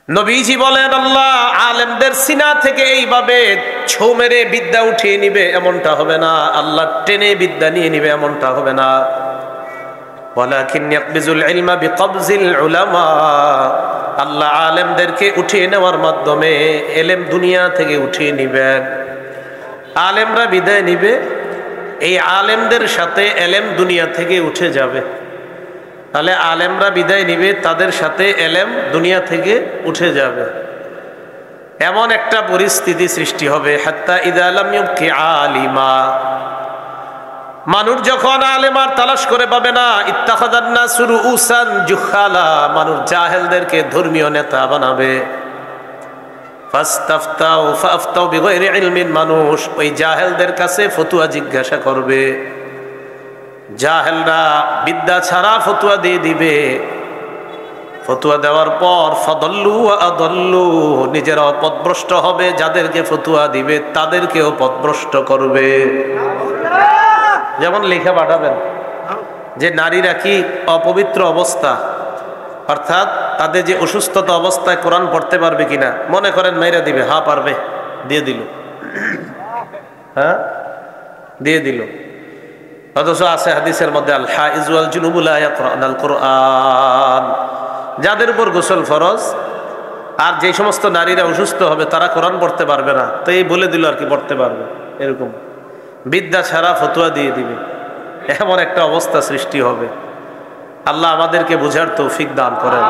নবীজি বলেন, আল্লাহ আলেমদের সিনা থেকে এইভাবে ছৌ মেরে বিদ্যা উঠিয়ে নিবে এমনটা হবে না, আল্লাহ টেনে বিদ্যা নিয়ে নিবে এমনটা হবে না। ওয়ালাকিন ইয়াকবিজুল ইলমা বিকবজিল উলামা, আল্লাহ আলেমদেরকে উঠিয়ে নেওয়ার মাধ্যমে এলেম দুনিয়া থেকে উঠিয়ে নিবেন। আলেমরা বিদায় নিবে, এই আলেমদের সাথে এলেম দুনিয়া থেকে উঠে যাবে। তাহলে আলেমরা বিদায় নিবে, তাদের সাথে এলেম দুনিয়া থেকে উঠে যাবে। এমন একটা পরিস্থিতি সৃষ্টি হবে, হাত্তা ইযা লাম ইউবকি আলিমা, মানুষ যখন আলেমার তালাশ করে পাবে না, ইত্তাখাযান নাসু রুউসান জুহালা, মানুষ জাহেলদেরকে ধর্মীয় নেতা বানাবে। ফাস্তাফতাউ ফাফতাউ বিগাইরি ইলমিন, মানুষ ওই জাহেলদের কাছে ফতোয়া জিজ্ঞাসা করবে। জাহেলরা বিদ্যা ছাড়া ফতোয়া দিয়ে দিবে। ফতোয়া দেওয়ার পর ফাদাল্লু ওয়া আদাল্লু, নিজেরাও পথভ্রষ্ট হবে, যাদেরকে ফতোয়া দিবে তাদেরকেও পথভ্রষ্ট করবে। যেমন লিখে পাঠাবেন যে নারীরা কি অপবিত্র অবস্থা, অর্থাৎ তাদের যে অসুস্থতা অবস্থায় কোরআন পড়তে পারবে কিনা, মনে করেন মাইরা দিবে, হ্যাঁ পারবে, দিয়ে দিল, হ্যাঁ দিয়ে দিল। অথচ আছে হাদিসের মধ্যে আল হাইজ ওয়াল জুনুবু লা ইয়াকরাউনাল কুরআন, যাদের উপর গোসল ফরজ আর যে সমস্ত নারীরা অসুস্থ হবে তারা কোরআন পড়তে পারবে না, তো এই বলে দিল আর কি পড়তে পারবে। এরকম বিদ্যা ছাড়া ফতোয়া দিয়ে দিবে, এমন একটা অবস্থা সৃষ্টি হবে। আল্লাহ আমাদেরকে বুঝার তৌফিক দান করেন।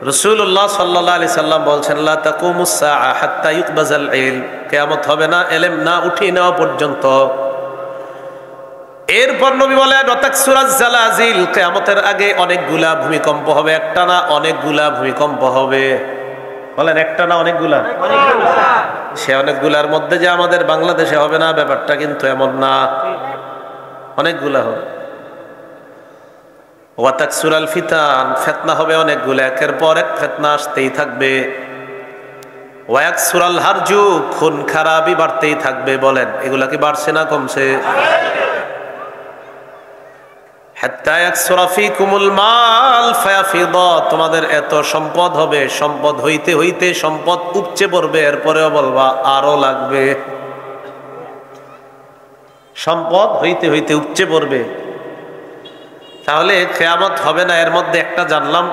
রাসূলুল্লাহ সাল্লাল্লাহু আলাইহি সাল্লাম বলছেন, লা তাকুমুস সাআ হাত্তা ইউকবাজাল ইলম, কিয়ামত হবে না ইলম না উঠিয়ে নেওয়া পর্যন্ত। এরপর নবী বলেন, ওয়াতাকসুরাজ জালাজিল, কিয়ামতের আগে অনেকগুলা ভূমিকম্প হবে, একটা না অনেকগুলা ভূমিকম্প হবে। বলেন একটা না অনেকগুলা? সে অনেকগুলার মধ্যে যে আমাদের বাংলাদেশে হবে না ব্যাপারটা কিন্তু এমন না, অনেকগুলা হবে। ওয়াতাকসুরাল ফিতান, ফিতনা হবে অনেকগুলা, একের পর এক ফিতনা আসতেই থাকবে। ওয়ায়াকসুরাল হারজু, খুন খারাপি বাড়তেই থাকবে। বলেন এগুলা কি বাড়ছে না কমছে? হাত্তা ইয়াকসুরা ফীকুমুল মাল ফায়াফিদা, তোমাদের এত সম্পদ হবে, সম্পদ হইতে হইতে সম্পদ উপচে পড়বে, এরপরেও বলবা আরো লাগবে। সম্পদ হইতে হইতে উপচে পড়বে। তাহলে কিয়ামত হবে না, এর মধ্যে একটা জানলাম,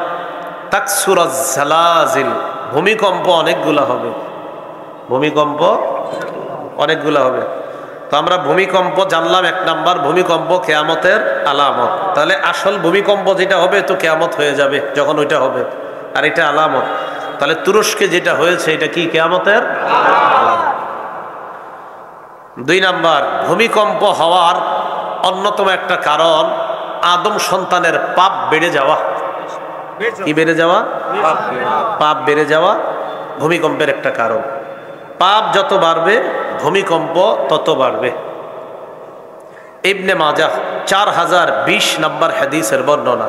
তাকসুরাজ জালাজিল, ভূমিকম্প অনেকগুলা হবে, ভূমিকম্প অনেকগুলা হবে। তো আমরা ভূমিকম্প জানলাম এক নাম্বার, ভূমিকম্প কিয়ামতের আলামত। তাহলে আসল ভূমিকম্প যেটা হবে তো কিয়ামত হয়ে যাবে যখন ওইটা হবে, আর এটা আলামত। তাহলে তুরস্কে যেটা হয়েছে এটা কি কিয়ামতের আলামত। দুই নাম্বার, ভূমিকম্প হওয়ার অন্যতম একটা কারণ আদম সন্তানের পাপ বেড়ে যাওয়া। কি বেড়ে যাওয়া? পাপ বেড়ে যাওয়া ভূমিকম্পের একটা কারণ। পাপ যত বাড়বে ভূমিকম্প তত বাড়বে। ইবনে মাজাহ 4020 নম্বর হাদিসের বর্ণনা।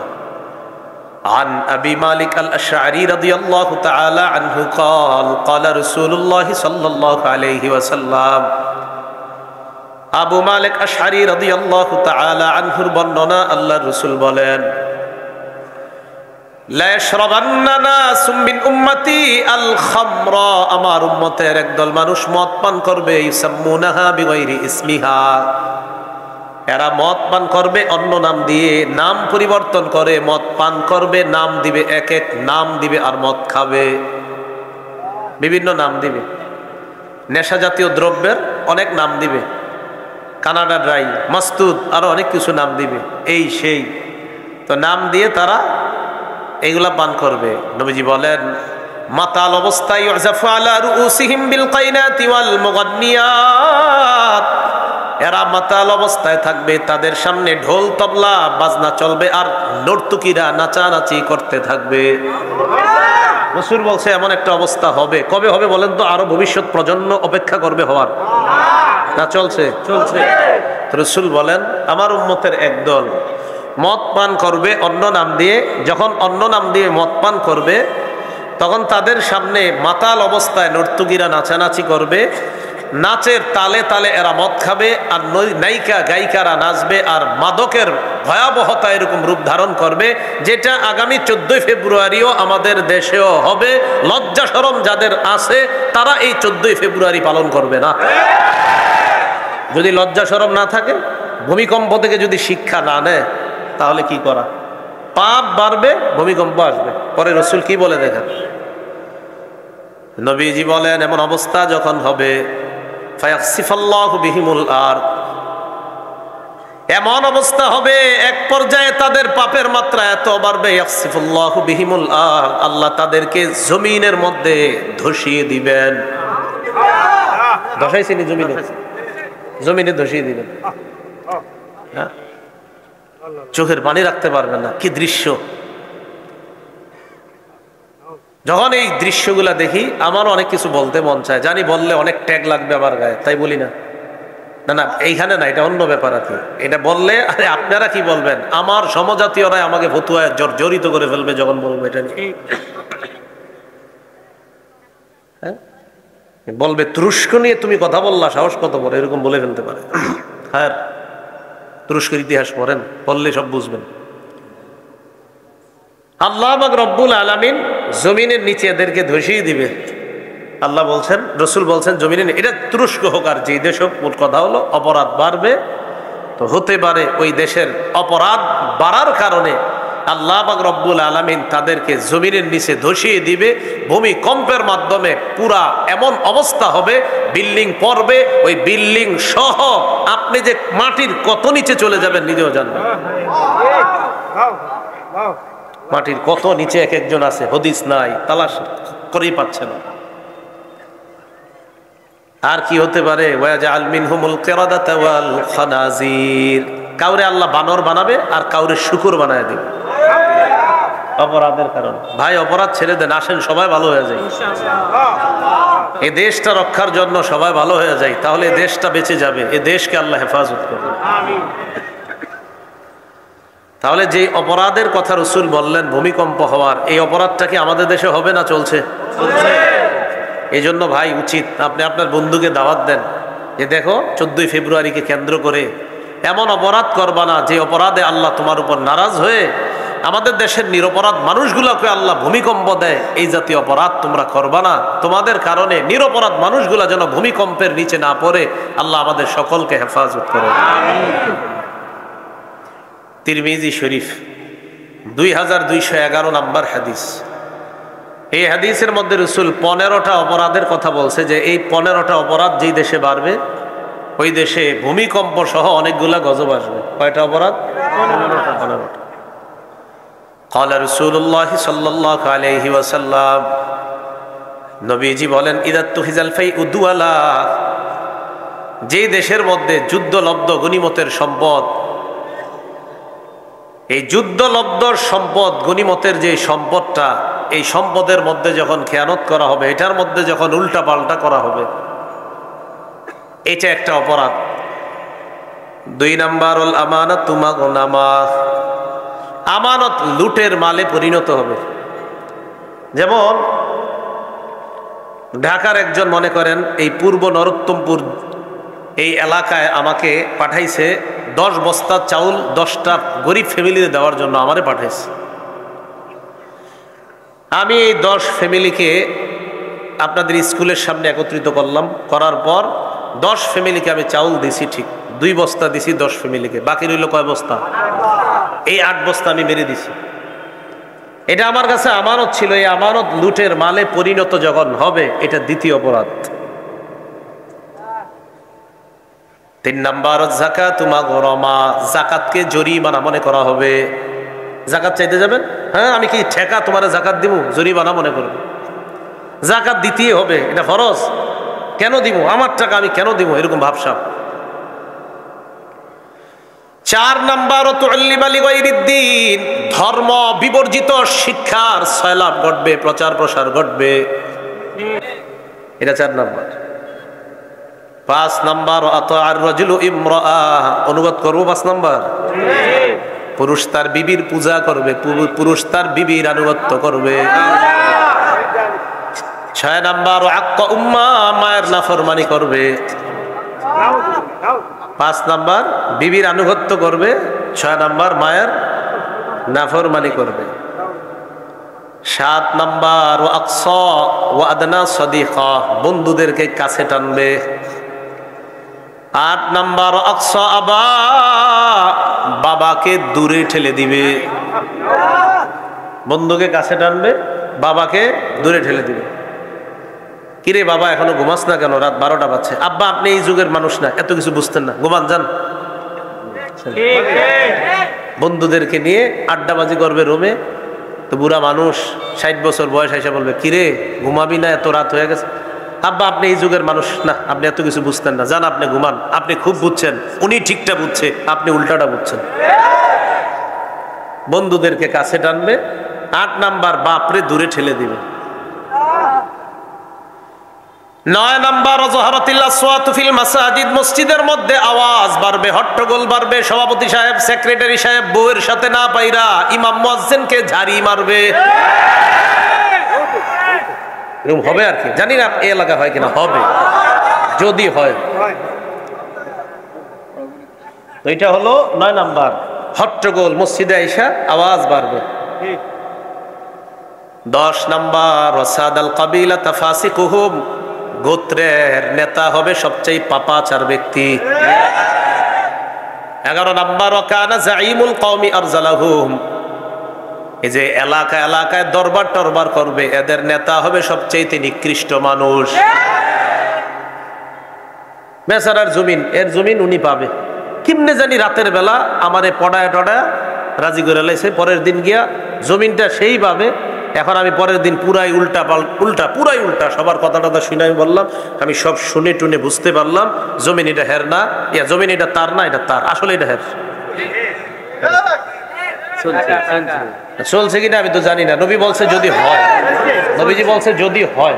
عن أبي مالك الأشعري رضي الله تعالى عنه قال قال رسول الله صلى الله عليه وسلم, আবু মালিক আশআরী রাদিয়াল্লাহু তাআলা আনহুর বর্ণনা, আল্লাহর রাসূল বলেন, লা ইয়াশরাবান্না নাসুম মিন উম্মতি আল খামরা, আমার উম্মতের একদল মানুষ মদ পান করবে, ইউসাম্মুনাহা বিগাইরি ইসমিহা, এরা মদ পান করবে অন্য নাম দিয়ে, নাম পরিবর্তন করে মদ পান করবে, নাম দিবে এক এক নাম দিবে, আর মদ খাবে বিভিন্ন নাম দিবে। নেশা জাতীয় দ্রব্যের অনেক নাম দিবে, কানাডা ড্রাই, মাস্তুদ, আরো অনেক কিছু নাম দিবে, এই সেই। তো নাম দিয়ে তারা এইগুলা পান করবে। নবীজি বলেন, মাতাল অবস্থায় ইউযাফু আলা রুউসিহিম বিল কাইনাতি ওয়াল মুগান্নিয়াত, এরা মাতাল অবস্থায় থাকবে, তাদের সামনে ঢোল তবলা বাজনা চলবে আর নর্তকীরা নাচানাচি করতে থাকবে। রাসূল বলছে এমন একটা অবস্থা হবে। কবে হবে বলেন তো? আরো ভবিষ্যৎ প্রজন্ম অপেক্ষা করবে হওয়ার, না চলছে? চলছে। রাসূল বলেন, আমার উম্মতের একদল মদ পান করবে অন্য নাম দিয়ে, যখন অন্য নাম দিয়ে মদ পান করবে তখন তাদের সামনে মাতাল অবস্থায় নর্তকীরা নাচানাচি করবে, নাচের তালে তালে এরা মদ খাবে, আর নায়িকা গায়িকারা নাচবে, আর মাদকের ভয়াবহতা এরকম রূপ ধারণ করবে, যেটা আগামী 14 ফেব্রুয়ারিও আমাদের দেশেও হবে। লজ্জা শরম যাদের আছে তারা এই 14 ফেব্রুয়ারি পালন করবে না। যদি লজ্জা শরম না থাকে, ভূমিকম্প থেকে যদি শিক্ষা না নেয়, তাহলে কি করা? পাপ বাড়বে, ভূমিকম্প আসবে। পরে রসুল কি বলে দেখেন, নবীজি বলেন এমন অবস্থা যখন হবে, ফায়াখসিফাল্লাহু বিহিমুল আরদ, এমন অবস্থা হবে এক পর্যায়ে তাদের পাপের মাত্রা এত বাড়বে, ইয়াখসিফুল্লাহু বিহিমুল আরদ, আল্লাহ তাদেরকে জমিনের মধ্যে ধসিয়ে দিবেন। ধসাইছিনি জমিনে, জমিনে ধসিয়ে দিবেন। চোখের পানি রাখতে পারবেন না, কি দৃশ্য! যখন এই দৃশ্যগুলা দেখি আমারও অনেক কিছু বলতে মন চায়, জানি বললে অনেক ট্যাগ লাগবে আমার গায়ে, তাই বলি না। না না, এইখানে না, এটা অন্য ব্যাপার আর কি। এটা বললে আরে আপনারা কি বলবেন, আমার সমজাতীয়রাই আমাকে ফতুয়ায় জড়িত করে ফেলবে যখন বলবো এটা নিয়ে। হ্যাঁ, বলবে তুরস্ক নিয়ে তুমি কথা বললা, সাহস কত বড়, এরকম বলে ফেলতে পারে। হ্যাঁ, তুরস্কের ইতিহাস পড়েন, পড়লে সব বুঝবেন। আল্লাহ পাক রব্বুল আলামিন জমিনের নিচে এদেরকে ধসিয়ে দিবে। আল্লাহ বলছেন, রসুল বলছেন জমিনে, এটা তুরস্ক হোক আর যে দেশ হোক, মোট কথা হলো অপরাধ বাড়বে। তো হতে পারে ওই দেশের অপরাধ বাড়ার কারণে আল্লাহ পাক রব্বুল আলামিন তাদেরকে জমিনের নিচে ধসিয়ে দিবে। ভূমিকম্পের মাধ্যমে পুরা এমন অবস্থা হবে, বিল্ডিং পড়বে, ওই বিল্ডিং সহ আপনি যে মাটির কত নিচে চলে যাবেন নিজেও জানবেন। মাটির কত নিচে এক একজন আছে, হদিস নাই, তালাশ করেই পাচ্ছে না। আর কি হতে পারে, ওয়াজআল মিনহুমুল কিরাদাতা ওয়াল খানাজির, কাউরে আল্লাহ বানর বানাবে আর কাউরে শূকর বানায় দিবে অপরাধের কারণে। ভাই অপরাধ ছেড়ে দেন, আসেন সবাই ভালো হয়ে যায় ইনশাআল্লাহ। এই দেশটা রক্ষার জন্য সবাই ভালো হয়ে যায়, তাহলে এই দেশটা বেঁচে যাবে, এই দেশকে আল্লাহ হেফাজত করবে। আমিন। তাহলে যে অপরাধের কথা রসুল বললেন ভূমিকম্প হওয়ার, এই অপরাধটা কি আমাদের দেশে হবে না চলছে? এই জন্য ভাই উচিত আপনি আপনার বন্ধুকে দাওয়াত দেন যে দেখো 14 ফেব্রুয়ারিকে কেন্দ্র করে এমন অপরাধ করবা না যে অপরাধে আল্লাহ তোমার উপর নারাজ হয়ে আমাদের দেশের নিরপরাধ মানুষগুলোকে আল্লাহ ভূমিকম্প দেয়। এই জাতীয় অপরাধ তোমরা করবা না, তোমাদের কারণে নিরপরাধ মানুষগুলা যেন ভূমিকম্পের নিচে না পড়ে। আল্লাহ আমাদের সকলকে হেফাজত করে। তিরমিজি শরীফ 2211 নম্বর হাদিস। এই হাদিসের মধ্যে রসুল 15টা অপরাধের কথা বলছে, যে এই 15টা অপরাধ যেই দেশে বাড়বে ওই দেশে ভূমিকম্প সহ অনেকগুলা গজব আসবে। কয়টা অপরাধ? 15টা। قال رسول الله صلى الله عليه وسلم, নবীজি বলেন, ইদা তুহিজাল ফাইউ দুআলা, যে দেশের মধ্যে যুদ্ধলব্ধ গনিমতের সম্পদ, এই যুদ্ধলব্ধ সম্পদ গনিমতের যে সম্পদটা, এই সম্পদের মধ্যে যখন খেয়ানত করা হবে, এটার মধ্যে যখন উল্টা পাল্টা করা হবে, এটা একটা অপরাধ। 2 নাম্বার হল আমানাতু মাগনামা, আমানত লুটের মালে পরিণত হবে। যেমন ঢাকার একজন মনে করেন এই পূর্ব নরোত্তমপুর এই এলাকায় আমাকে পাঠাইছে 10 বস্তা চাউল 10টা গরিব ফ্যামিলিতে দেওয়ার জন্য আমারে পাঠাইছে। আমি এই 10 ফ্যামিলিকে আপনাদের স্কুলের সামনে একত্রিত করলাম, করার পর 10 ফ্যামিলিকে আমি চাউল দিছি, ঠিক 2 বস্তা দিছি 10 ফ্যামিলিকে, বাকি রইল কয় বস্তা? এই 8 বস্তা আমি মেরে দিছি। এটা আমার কাছে আমানত ছিল, এই আমানত লুটের মালে পরিণত যখন হবে, এটা দ্বিতীয় অপরাধ। 3 নাম্বার যাকাতু মাগরামা, যাকাতকে জরিমানা মনে করা হবে। যাকাত চাইতে যাবেন, হ্যাঁ আমি কি ঠেকা তোমার যাকাত দিব, জরিমানা মনে করবে। যাকাত দিতেই হবে, এটা ফরজ, কেন দিব, আমার টাকা আমি কেন দিব, এরকম ভাবসাব। 4 নাম্বার তুআল্লিমা লিগাইরিদ্দিন, ধর্ম বিবর্জিত শিক্ষার সয়লাব ঘটবে, প্রচার প্রসার ঘটবে, এটা 4 নাম্বার। 5 নাম্বার আতাআর রাজুলু ইমরাআ, অনুবাদ করব 5 নাম্বার, পুরুষ তার বিবির পূজা করবে, পুরুষ তার বিবির আনুগত্য করবে। 6 নাম্বার আক্কা উম্মা, মায়ের নাফরমানি করবে। 5 নাম্বার বিবির আনুগত্য করবে। 6 নাম্বার মায়ের নাফরমানি করবে। 7 নাম্বার আকসা ওয়া আদনা সাদিকা, বন্ধুদেরকে কাছে টানবে। 8 নাম্বার আকসা আবা, বাবাকে দূরে ঠেলে দিবে। বন্ধুকে কাছে টানবে, বাবাকে দূরে ঠেলে দিবে। কিরে বাবা এখনো ঘুমাস না কেন, রাত 12টা বাজছে। আব্বা আপনি এই যুগের মানুষ না, এত কিছু বুঝতেন না, ঘুমান যান। বন্ধুদেরকে নিয়ে আড্ডাবাজি করবে রুমে, তো বুড়া মানুষ 60 বছর বয়স এসে বলবে কিরে ঘুমাবি না, এত রাত হয়ে গেছে। আব্বা আপনি এই যুগের মানুষ না, আপনি এত কিছু বুঝতেন না, যান আপনি ঘুমান, আপনি খুব বুঝছেন, উনি ঠিকটা বুঝছে, আপনি উল্টাটা বুঝছেন। বন্ধুদেরকে কাছে টানবে। 8 নাম্বার বাপরে দূরে ঠেলে দিবে। 9 নাম্বার ওয়াজহারাতিল আসওয়াতু ফিল মাসাজিদ, মসজিদের মধ্যে আওয়াজ বাড়বে, হট্টগোল বাড়বে। সভাপতি সাহেব, সেক্রেটারি সাহেব বউয়ের সাথে না পাইরা ইমাম মুয়াজ্জিনকে ঝাড়ি মারবে। এরকম হবে আর কি, জানি না এই এলাকা হয় কিনা, হবে যদি হয়। তো এটা হলো 9 নাম্বার, হট্টগোল, মসজিদে আইসা আওয়াজ বাড়বে। 10 নাম্বার ওয়াসাদাল কাবিলা তাফাসিকুহুম, গোত্রের নেতা হবে সবচেয়ে পাপাচার ব্যক্তি। 11 নাম্বার ওয়াকানা জাইমুল কওমি আরজালাহুম, এই যে এলাকায় এলাকায় দরবার টরবার করবে, এদের নেতা হবে সবচেয়ে নিকৃষ্ট মানুষ। বেচারার জমিন, এর জমিন উনি পাবে কিমনে জানি, রাতের বেলা আমারে পড়ায় টড়ায় রাজি করে লাইছে, পরের দিন গিয়া জমিনটা সেই পাবে। এখন আমি পরের দিন পুরাই পুরাই উল্টা সবার কথা টথা শুনে আমি বললাম, আমি সব শুনে টুনে বুঝতে পারলাম জমিন এটা হের না, জমিন এটা তার না, এটা তার, আসলে এটা হের। চলছে কিনা আমি তো জানি না, নবী বলছে যদি হয়, নবীজি বলছে যদি হয়,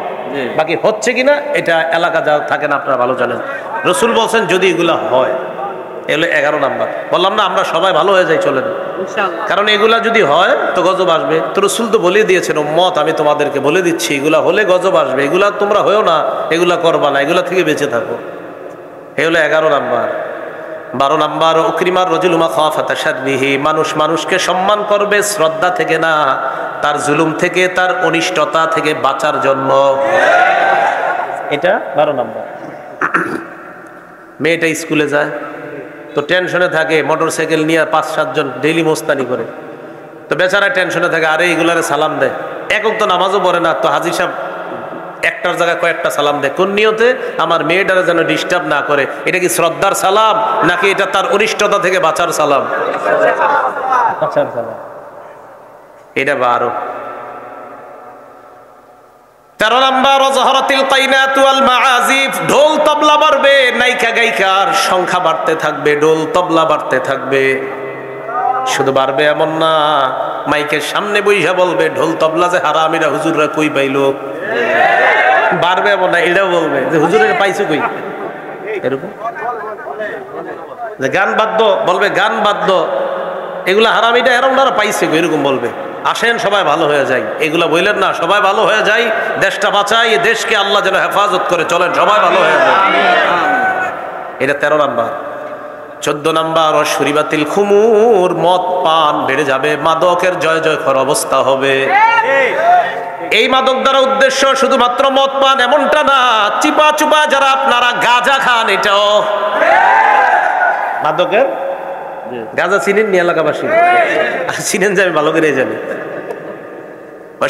বাকি হচ্ছে কিনা এটা এলাকা যা থাকে না আপনারা ভালো জানেন। রসুল বলছেন যদি এগুলা হয়। এগুলো 11 নাম্বার। বললাম না আমরা সবাই ভালো হয়ে যাই, চলেন, কারণ এগুলা যদি হয় তো গজব আসবে। তো রসুল তো বলে দিয়েছেন উম্মত আমি তোমাদেরকে বলে দিচ্ছি এগুলা হলে গজব আসবে, এগুলা তোমরা হয়েও না, এগুলা করবা না, এগুলা থেকে বেঁচে থাকো। এগুলো 11 নাম্বার। 12 নাম্বার উকরিমার রাজুলুমা খাফাতা শাররিহি, মানুষ মানুষকে সম্মান করবে শ্রদ্ধা থেকে না, তার জুলুম থেকে, তার অনিষ্টতা থেকে বাঁচার জন্য। এটা 12 নাম্বার। মেয়েটা স্কুলে যায় তো টেনশনে থাকে, মোটরসাইকেল নিয়ে 5-7 জন ডেইলি মোস্তানি করে, তো বেচারা টেনশনে থাকে, আরে এগুলারে সালাম দেয়। একক তো নামাজও পড়ে না, তো হাজির সাহেব একটার জায়গায় কয়েকটা সালাম দেয়, কোন নিয়তে? আমার মেয়েটারা যেন ডিস্টার্ব না করে। এটা কি শ্রদ্ধার সালাম নাকি এটা তার অনিষ্টতা থেকে বাঁচার সালাম? বাঁচার সালাম। এটা 12। 13 নাম্বার ওয়াজহারাতিল কাইনাতু ওয়াল মাআজিফ, ঢোল তবলা বাড়বে, নায়িকা গায়িকার সংখ্যা বাড়তে থাকবে, ঢোল তবলা বাড়তে থাকবে। শুধু বাড়বে এমন না, মাইকের সামনে বইসা বলবে ঢোল তবলা যে হারামিরা হুজুররা কই পাইলো। বাড়বে এমন না, এটাও বলবে যে হুজুরের পাইছো কই, এরকম। যে গান বাদ্য বলবে, গান বাদ্য এগুলা হারামিটা এরকম পাইছে কই, এরকম বলবে। আসেন সবাই ভালো হয়ে যায়, এগুলা বললেন না, সবাই ভালো হয়ে যায়, দেশটা বাঁচাই, দেশকে আল্লাহ যেন হেফাজত করে, চলেন সবাই ভালো হয়ে যায়। এটা 13 নাম্বার। 14 নাম্বার শরীবাতিল খুমুর, মদ পান বেড়ে যাবে, মাদকের জয় জয়কার অবস্থা হবে। এই মাদক দ্বারা উদ্দেশ্য শুধুমাত্র মদ পান এমনটা না, চিপা চুপা যারা আপনারা গাঁজা খান, এটাও মাদকের। গাঁজা চিনেন নি এলাকাবাসী? চিনেন যে আমি ভালো করে জানি।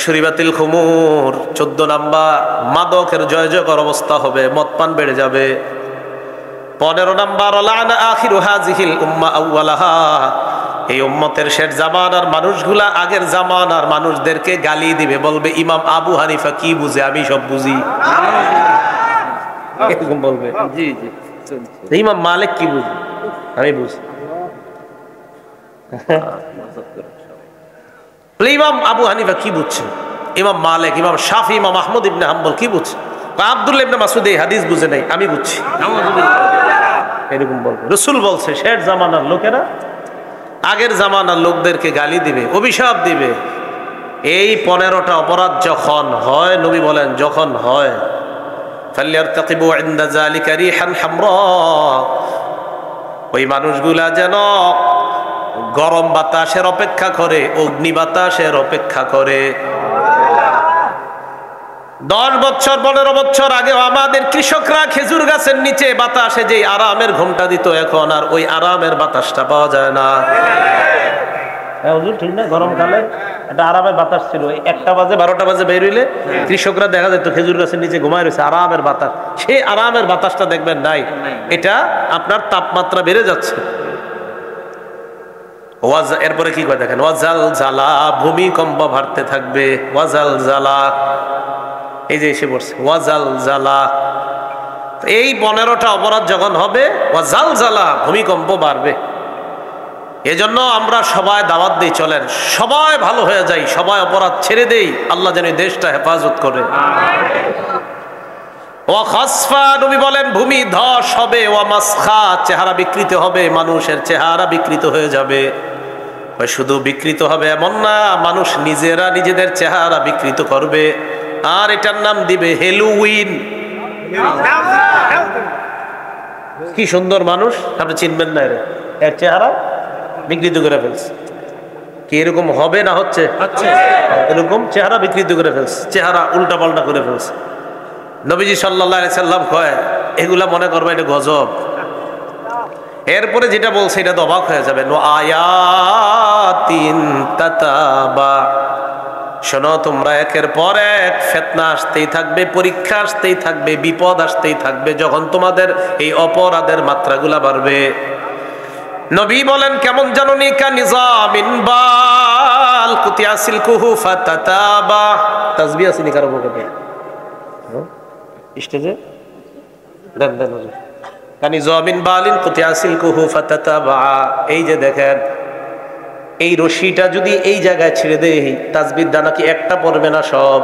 শরীবাতিল খুমুর 14 নাম্বার, মাদকের জয় জয়কার অবস্থা হবে, মদ পান বেড়ে যাবে। 15 নাম্বার লানা আখিরু হাযিহিল উম্মাহ আউওয়ালাহা, এই উম্মতের শেষ জামানার মানুষগুলা আগের জামানার মানুষদেরকে গালি দিবে, বলবে ইমাম আবু হানিফা কি বুঝে, আমি সব বুঝি, এরকম বলবে। জি জি, ইমাম মালিক কি বুঝে, আমি বুঝি। ইমাম আবু হানিফা কি বুঝছে, ইমাম মালিক, ইমাম শাফি, ইমাম আহমদ ইবনে হাম্বল কি বুঝছে, আব্দুল্লাহ ইবনে মাসউদ এই হাদিস বুঝে নাই, আমি বুঝছি, এরকম বলবে। রাসূল বলছে শেষ জামানার লোকেরা আগের জামানার লোকদেরকে গালি দিবে, অভিশাপ দিবে। এই 15টা অপরাধ যখন হয়, নবী বলেন যখন হয়, ফালইয়ারতাকিবু ইনদা যালিকা রিহান হামরা, ওই মানুষগুলা যেন গরম বাতাসের অপেক্ষা করে, অগ্নি বাতাসের অপেক্ষা করে। 10 বছর 15 বছর আগেও আমাদের কৃষকরা খেজুর গাছের নিচে বাতাসে যে আরামের ঘুমটা দিত, এখন আর ওই আরামের বাতাসটা পাওয়া যায় না। হুজুর ঠিক না? গরমকালে একটা আরামের বাতাস ছিল, 1টা বাজে 12টা বাজে বের হইলে কৃষকরা দেখা যেত খেজুর গাছের নিচে ঘুমায় রয়েছে, আরামের বাতাস। সেই আরামের বাতাসটা দেখবেন নাই, এটা আপনার তাপমাত্রা বেড়ে যাচ্ছে। এরপরে কি করে দেখেন, ওয়াজাল জালা, ভূমিকম্প ভারতে থাকবে। ওয়াজাল জালা, এই যে এসে পড়ছে ওয়াজাল জালা। এই 15টা অপরাধ যখন হবে, ওয়াজাল জালা, ভূমিকম্প বাড়বে। এজন্য আমরা সবাই দাওয়াত দিই, চলেন সবাই ভালো হয়ে যাই, সবাই অপরাধ ছেড়ে দেই, আল্লাহ যেন দেশটা হেফাজত করে। ওয়া খাসফা, নবী বলেন ভূমি ধস হবে। ওয়া মাসখা, চেহারা বিকৃত হবে, মানুষের চেহারা বিকৃত হয়ে যাবে। শুধু বিকৃত হবে এমন না, মানুষ নিজেরা নিজেদের চেহারা বিকৃত করবে, আর এটার নাম দিবে হ্যালোউইন। কি সুন্দর মানুষ, আপনি চিনবেন না, এর চেহারা বিকৃত করে ফেলছে। কি এরকম হবে না হচ্ছে? এরকম চেহারা বিকৃত করে ফেলছে, চেহারা উল্টা পাল্টা করে ফেলছে। নবীজি সাল্লাল্লাহু আলাইহি সাল্লাম কয় এগুলা মনে করবে এটা গজব। এরপরে যেটা বলছে এটা তো অবাক হয়ে যাবে, আয়াতিন তাতাবা, শোনো তোমরা একের পর এক ফিতনা আসতেই থাকবে, পরীক্ষা আসতেই থাকবে, বিপদ আসতেই থাকবে, যখন তোমাদের এই অপরাধের মাত্রাগুলা বাড়বে। নবী বলেন কেমন জানুনি, কা নিজামিন বাল কুতিয়া সিলকুহু ফাতাতাবা। তাসবিহ আছে নি কারো পকেটে? স্টেজে দেন দেন হুজুর। কা নিজামিন বালিন কুতিয়া সিলকুহু ফাতাতাবা। এই যে দেখেন, এই রশিটা যদি এই জায়গায় ছেড়ে দেই, তাসবির দানা কি একটা পড়বে না সব?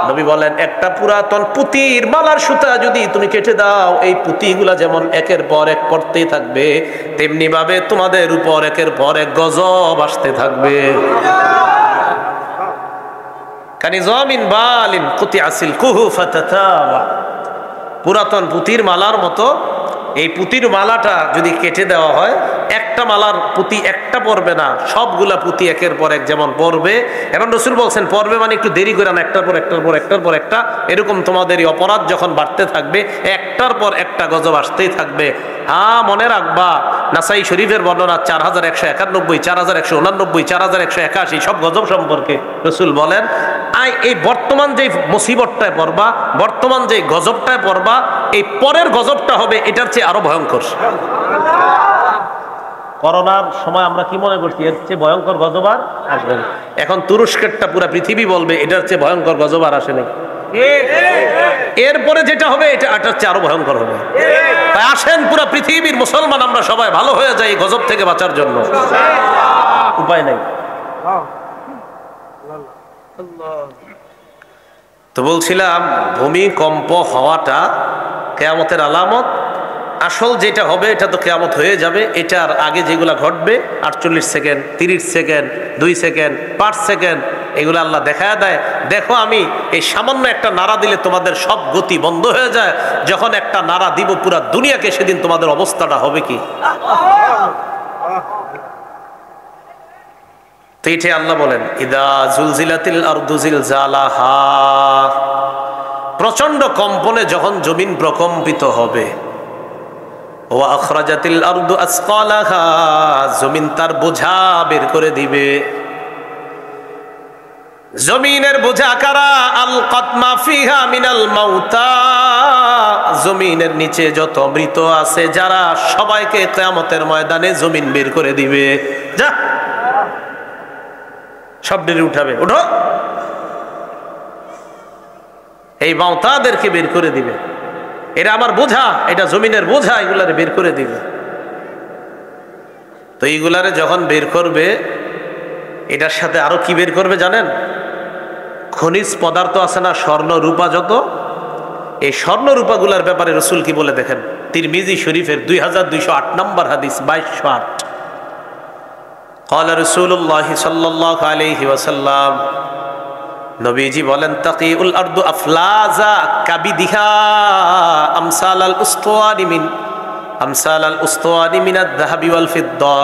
নবী বলেন একটা পুরাতন পুতির মালার সুতা যদি তুমি কেটে দাও, এই পুঁতিগুলা যেমন একের পর এক পড়তেই থাকবে, তেমনি ভাবে তোমাদের উপর একের পর এক গজব আসতে থাকবে। কানিজামিন বালিন কুতিয়া সিলকুহু ফাতাতাবা, পুরাতন পুতির মালার মতো এই পুতির মালাটা যদি কেটে দেওয়া হয়, একটা মালার পুঁতি একটা পড়বে না, সবগুলা পুঁতি একের পর এক যেমন পড়বে। এখন রাসূল বলছেন পড়বে মানে একটু দেরি করে না, একটার পর একটার পর একটার পর একটা, এরকম তোমাদের এই অপরাধ যখন বাড়তে থাকবে, একটার পর একটা গজব আসতেই থাকবে। হ্যাঁ, মনে রাখবা নাসাই শরীফের বর্ণনা 4191, 4189, 4181 সব গজব সম্পর্কে রাসূল বলেন, এই বর্তমান যে মুসিবতটায় পড়বা, বর্তমান যে গজবটায় পড়বা, এই পরের গজবটা হবে এটার চেয়ে আরো ভয়ঙ্কর। করোনার সময় আমরা কি মনে করছি, এর চেয়ে ভয়ঙ্কর গজব আর আসবে না। এখন তুরস্কেরটা পুরা পৃথিবী বলবে এটার চেয়ে ভয়ঙ্কর গজব আর আসে নাই। এরপরে যেটা হবে এটা এটার চেয়ে আরো ভয়ঙ্কর হবে। তাই আসেন পুরা পৃথিবীর মুসলমান আমরা সবাই ভালো হয়ে যাই গজব থেকে বাঁচার জন্য, উপায় নাই। তো বলছিলাম ভূমিকম্প হওয়াটা কিয়ামতের আলামত। আসল যেটা হবে এটা তো কিয়ামত হয়ে যাবে, এটার আগে যেগুলা ঘটবে 48 সেকেন্ড, 30 সেকেন্ড, 2 সেকেন্ড, 5 সেকেন্ড, এগুলো আল্লাহ দেখায় দেয়। দেখো আমি এই সামান্য একটা নাড়া দিলে তোমাদের সব গতি বন্ধ হয়ে যায়, যখন একটা নাড়া দিব পুরা দুনিয়াকে, সেদিন তোমাদের অবস্থাটা হবে কি। তো এটাই আল্লাহ বলেন, ইদা জুলজিলাতিল আরদু জিলজালাহা, প্রচন্ড কম্পনে যখন জমিন প্রকম্পিত হবে, ওয়া আখরাজাতিল আরদু আসকালাহা, জমিন তার বোঝা বের করে দিবে। জমিনের বোঝা কারা? আলকাত মা ফিহা মিনাল মাউতা, জমিনের নিচে যত মৃত আছে যারা, সবাইকে কিয়ামতের ময়দানে জমিন বের করে দিবে। যা সব ডেরে উঠাবে, উঠো, এই মাউতাদেরকে বের করে দিবে। এরা আমার বোঝা, এটা জমিনের বোঝা, এগুলারে বের করে দিবে। তো এইগুলারে যখন বের করবে, এটার সাথে আরো কি বের করবে জানেন? খনিজ পদার্থ আছে না, স্বর্ণ রূপা যত, এই স্বর্ণ রূপাগুলার ব্যাপারে রাসূল কি বলে দেখেন, তিরমিজি শরীফের 2208 নম্বর হাদিস, 2208। قال رسول الله صلى الله عليه وسلم নবীজি বলেন তাকিউল আরদু আফলাজা কাবিদিহা আমসালাল উসতানি মিনাদ যাহাবি ওয়াল ফিদ্দা।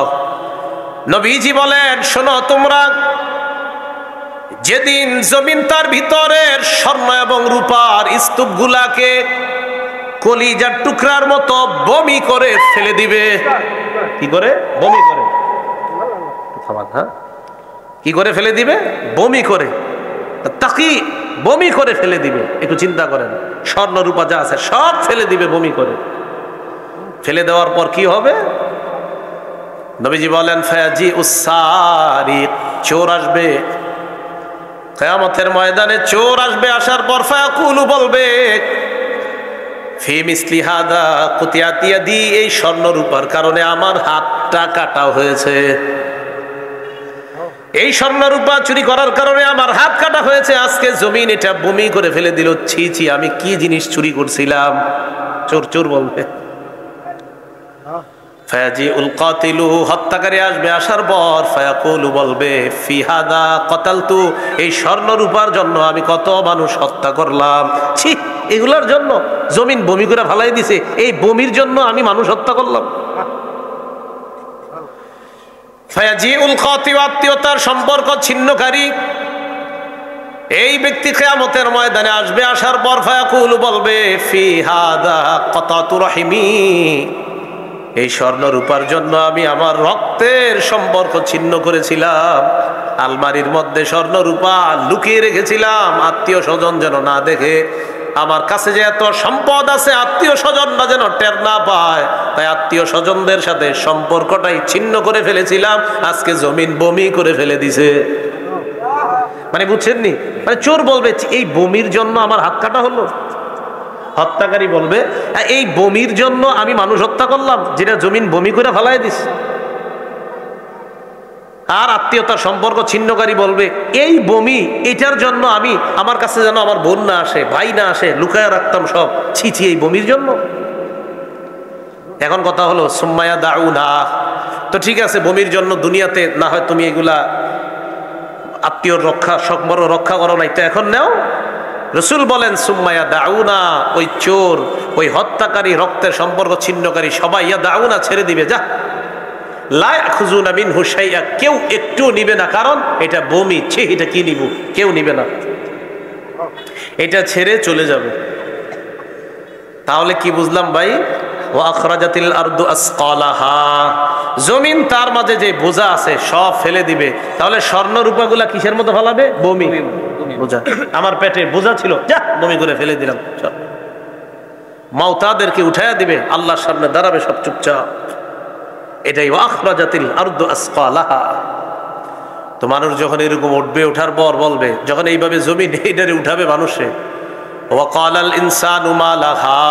নবীজি বলেন, শোনো তোমরা, যেদিন জমিন তার ভিতরের স্বর্ণ এবং রূপার স্তূপগুলাকে কলিজার টুকরার মতো বমি করে ফেলে দিবে। কি করে? বমি করে। কি করে ফেলে দিবে? বমি করে। তাকি বমি করে ফেলে দিবে। একটু চিন্তা করেন, স্বর্ণ রূপা যা আছে সব ফেলে দিবে বমি করে। ফেলে দেওয়ার পর কি হবে? নবীজি বলেন ফায়াজি উসারিক, চোর আসবে কিয়ামতের ময়দানে। চোর আসবে, আসার পর ফায়াকুলু বলবে ফি মিসলি হাদা কুতিয়াত ইয়াদি, এই স্বর্ণ রূপার কারণে আমার হাতটা কাটা হয়েছে, এই স্বর্ণ রূপা চুরি করার কারণে আমার হাত কাটা হয়েছে। আজকে জমিন এটা বমি করে ফেলে দিল। ছি ছি, আমি কি জিনিস চুরি করছিলাম। চোর চোর বলবে। ফায়াজিউল কাতিলু, হত্যাকারী আসবে, আসার পর ফায়াকুলু বলবে ফি হাদা কাতালতু, এই স্বর্ণ রূপার জন্য আমি কত মানুষ হত্যা করলাম। ছি, এগুলোর জন্য জমিন বমি করে ফেলাই দিছে, এই বমির জন্য আমি মানুষ হত্যা করলাম। ফায়াজিউল কাতিউ, আত্মীয়তার সম্পর্ক ছিন্নকারী এই ব্যক্তি কিয়ামতের ময়দানে আসবে, আসার পর ফায়াকুলু বলবে ফি হাদা কাতাতু রাহিমি, এই স্বর্ণ রূপার জন্য আমি আমার রক্তের সম্পর্ক ছিন্ন করেছিলাম। আলমারির মধ্যে স্বর্ণ রূপা লুকিয়ে রেখেছিলাম, আত্মীয় স্বজন যেন না দেখে। আমার কাছে যে এত সম্পদ আছে, আত্মীয় স্বজনরা যেন টের না পায়, তাই আত্মীয় স্বজনদের সাথে সম্পর্কটাই ছিন্ন করে ফেলেছিলাম। আজকে জমিন বমি করে ফেলে দিছে। মানে বুঝছেননি? মানে চোর বলবে এই বমির জন্য আমার হাত কাটা হলো। হত্যাকারী বলবে এই বমির জন্য আমি মানুষ হত্যা করলাম, যেটা জমিন বমি করে ফেলাই দিস। আর আত্মীয়তার সম্পর্ক ছিন্নকারী বলবে এই বমি, এটার জন্য আমি, আমার কাছে যেন আমার বোন না আসে, ভাই না আসে, লুকায় রাখতাম সব। ছি ছি, এই বমির জন্য। এখন কথা হলো সুম্মায়া দাউনা, তো ঠিক আছে বমির জন্য দুনিয়াতে না হয় তুমি এগুলা আত্মীয় রক্ষা সম্পর্ক রক্ষা করো নাই, তো এখন নাও। রসুল বলেন সুম্মায়া দাউনা, ওই চোর, ওই হত্যাকারী, রক্তের সম্পর্ক ছিন্নকারী সবাই ইয়া দাউনা ছেড়ে দিবে। যা লা ইয়াখুযুনা মিনহু শাইআ, কেউ একটু নিবে না, কারণ এটা বমি। ছি, এটা কি নিব? কেউ নিবে না, এটা ছেড়ে চলে যাবে। তাহলে কি বুঝলাম ভাই? ওয়া আখরাজাতিল আরদু আসকালাহা, জমিন তার মাঝে যে বোঝা আছে সব ফেলে দিবে। তাহলে স্বর্ণ রূপাগুলা কিসের মতো ফেলাবে? বমি। বোঝা, আমার পেটে বোঝা ছিল, যা বমি করে ফেলে দিলাম। মাউতাদেরকে উঠাইয়া দিবে, আল্লাহর সামনে দাঁড়াবে সব চুপচাপ। এটাই আখরাজাতিল আরদু আসকালাহা। তো মানুষ যখন এরকম উঠবে, ওঠার পর বলবে, যখন এইভাবে জমিন এইটারে উঠাবে মানুষে, ওয়াকালাল ইনসানু মা লাহা,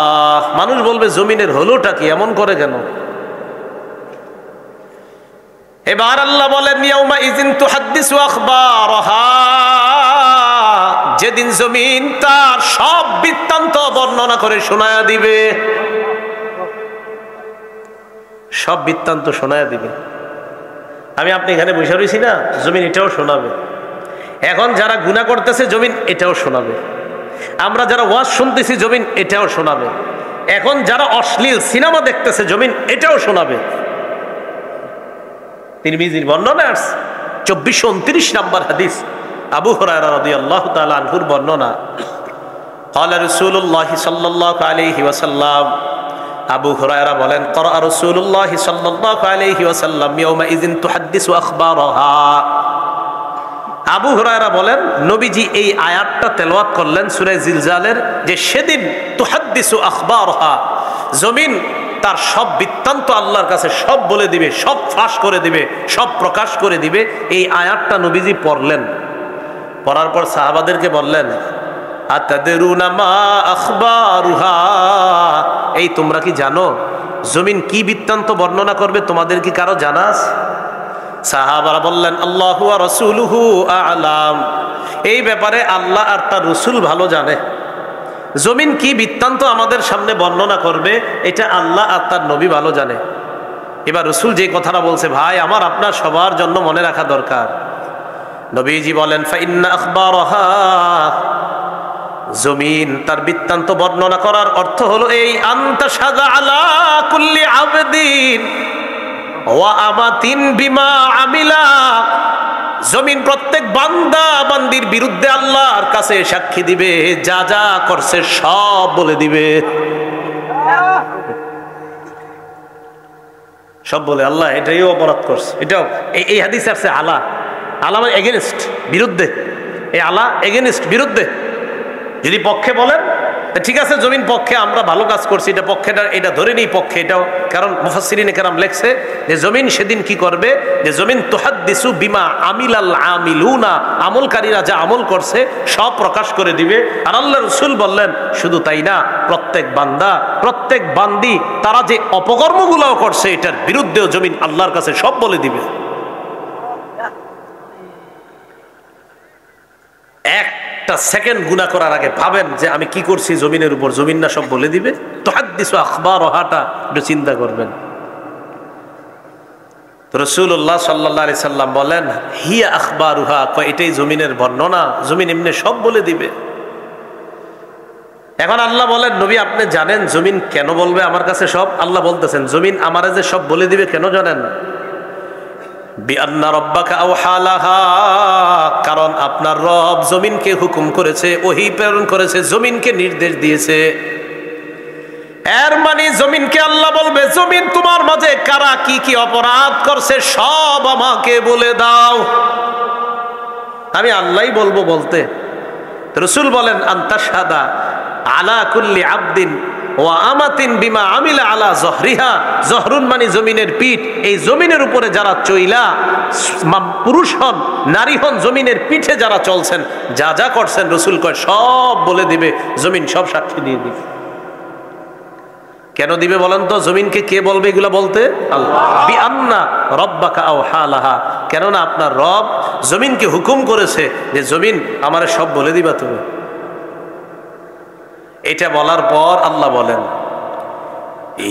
মানুষ বলবে জমিনের হলোটা কি, এমন করে কেন? এবার আল্লাহ বলেন ইয়াউমা ইযিন তুহাদ্দিসু আখবারাহা, যেদিন জমিন তার সব বৃত্তান্ত বর্ণনা করে শোনায়া দিবে। সব বৃত্তান্ত শোনায়া দিবে। আমি আপনি এখানে বসে রয়েছি না, জমিন এটাও শোনাবে। এখন যারা গুনাহ করতেছে জমিন এটাও শোনাবে। আমরা যারা ওয়াজ শুনতেছি জমিন এটাও শোনাবে। এখন যারা অশ্লীল সিনেমা দেখতেছে জমিন এটাও শোনাবে। তিরমিজির বর্ণনা 2429 নম্বর হাদিস, আবু হুরায়রা রাদিয়াল্লাহু তাআলা আনহুর বর্ণনা। ক্বালা রাসূলুল্লাহ সাল্লাল্লাহু আলাইহি ওয়াসাল্লাম, আবু হুরায়রা বলেন ক্বারা রাসূলুল্লাহ সাল্লাল্লাহু আলাইহি ওয়াসাল্লাম ইয়াউমা ইযিন তুহাদ্দিসু আখবারাহা। আবু হুরায়রা বলেন নবীজি এই আয়াতটা তেলাওয়াত করলেন সূরা জিলজালের, যে সেদিন তুহাদ্দিসু আখবারাহা, জমিন তার সব বৃত্তান্ত আল্লাহর কাছে সব বলে দিবে, সব ফাঁস করে দিবে, সব প্রকাশ করে দিবে। এই আয়াতটা নবীজি পড়লেন। পড়ার পর সাহাবাদেরকে বললেন আতাদরুনা মা আখবারুহা, এই তোমরা কি জানো জমিন কি বৃত্তান্ত বর্ণনা করবে? তোমাদের কি কারো জানা আছে? সাহাবারা বললেন আল্লাহু ওয়া রাসূলুহু আ'লাম, এই ব্যাপারে আল্লাহ আর তার রাসূল ভালো জানে। জমিন কি বৃত্তান্ত আমাদের সামনে বর্ণনা করবে এটা আল্লাহ আর তার নবী ভালো জানে। এবার রাসূল যে কথাটা বলছে, ভাই আমার আপনার সবার জন্য মনে রাখা দরকার। নবীজি বলেন ফাইন্না আখবারহা, জমিন তার বৃত্তান্ত বর্ণনা করার অর্থ হলো এই, আনতা শাদা আলা কুল্লি আবদিন ওয়া আমাতিন বিমা আমিলা, জমিন প্রত্যেক বান্দা বান্দির বিরুদ্ধে আল্লাহর কাছে সাক্ষী দিবে, যা যা করছে সব বলে দিবে, সব বলে আল্লাহ এটাই অপরাধ করছে, এটাও। এই হাদিস আসছে আলা, আলা মানে এগেনস্ট, বিরুদ্ধে। এই আলা এগেনস্ট, বিরুদ্ধে। যদি পক্ষে বলেন ঠিক আছে, জমিন পক্ষে আমরা ভালো কাজ করছি, এটা পক্ষেটা, এটা ধরে নিই পক্ষে এটাও। কারণ মুফাসসিরিনে কেরাম লেখছে যে জমিন সেদিন কি করবে, যে জমিন তুহাদ্দিসু বিমা আমিলাল আমিলুনা, আমলকারীরা যা আমল করছে সব প্রকাশ করে দিবে। আর আল্লাহ রাসূল বললেন শুধু তাই না, প্রত্যেক বান্দা প্রত্যেক বান্দি তারা যে অপকর্মগুলোও করছে এটার বিরুদ্ধেও জমিন আল্লাহর কাছে সব বলে দিবে। একটা সেকেন্ড গুনাহ করার আগে ভাবেন যে আমি কি করছি জমিনের উপর, জমিন না সব বলে দিবে? তুহাদ্দিসু আখবারহাটা একটু চিন্তা করবেন। রাসূলুল্লাহ সাল্লাল্লাহু আলাইহি সাল্লাম বলেন হিয়া আখবারুহা, এটাই জমিনের বর্ণনা, জমিন এমনি সব বলে দিবে। এখন আল্লাহ বলেন নবী আপনি জানেন জমিন কেন বলবে আমার কাছে সব? আল্লাহ বলতেছেন জমিন আমারে যে সব বলে দিবে কেন জানেন? বিআন্না রাব্বাকা আওহা লাহা, কারণ আপনার রব জমিনকে হুকুম করেছে, ওহী প্রেরণ করেছে, জমিনকে নির্দেশ দিয়েছে। এর মানে জমিনকে আল্লাহ বলবে জমিন তোমার মাঝে কারা কি কি অপরাধ করছে সব আমাকে বলে দাও, আমি আল্লাহই বলবো বলতে। রাসূল বলেন আনতাশহাদা আলা কুল্লি আবদিন ওয়া আমাতিন বিমা আমিলা আলা জহরিহা, জহরুন মানে জমিনের পিঠ, এই জমিনের উপরে যারা চইলা, পুরুষ হন নারী হন, জমিনের পিঠে যারা চলছেন, যা যা করছেন রাসূল কয় সব বলে দিবে, জমিন সব সাক্ষী দিয়ে দিবে। কেন দিবে বলেন তো? জমিনকে কে বলবে এগুলা বলতে? আল্লাহ। বিআন্না রাব্বাকা আওহা লাহা, কেননা আপনার রব জমিনকে হুকুম করেছে যে জমিন আমারে সব বলে দিবা তুমি। এটা বলার পর আল্লাহ বলেন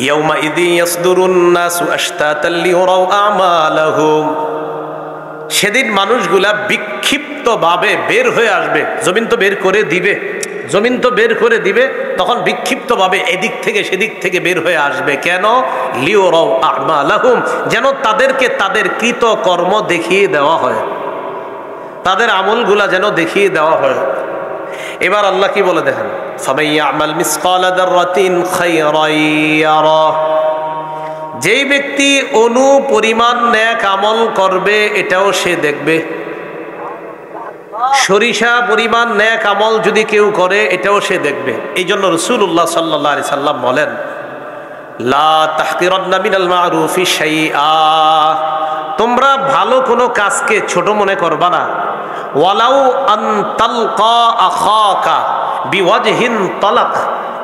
ইয়াউমা ইযি ইয়াসদুরুন নাসু আশতাতাল লিউরাউ আমালাহুম, সেদিন মানুষগুলা বিক্ষিপ্তভাবে বের হয়ে আসবে। জমিন তো বের করে দিবে, জমিন তো বের করে দিবে, তখন বিক্ষিপ্তভাবে এদিক থেকে সেদিক থেকে বের হয়ে আসবে। কেন? লিউরাউ আমালাহুম, যেন তাদেরকে তাদের কৃত কর্ম দেখিয়ে দেওয়া হয়, তাদের আমলগুলা যেন দেখিয়ে দেওয়া হয়। এবার আল্লাহ কি বলে দেখেন, ফামাইয়ামাল মিসকালা যাররাতিন খায়রান ইয়ারাহ, যেই ব্যক্তি অনু পরিমাণ নেক আমল করবে এটাও সে দেখবে। সরিষা পরিমাণ নেক আমল যদি কেউ করে এটাও সে দেখবে। এই জন্য রাসূলুল্লাহ সাল্লাল্লাহু আলাইহি সাল্লাম বলেন লা তাহকিরান্না মিনাল মা'রুফি শাইআ, তোমরা ভালো কোনো কাজকে ছোট মনে করবা না। ওয়ালাউ আন তালকা আখাকা বিওয়াজহিন তালাক,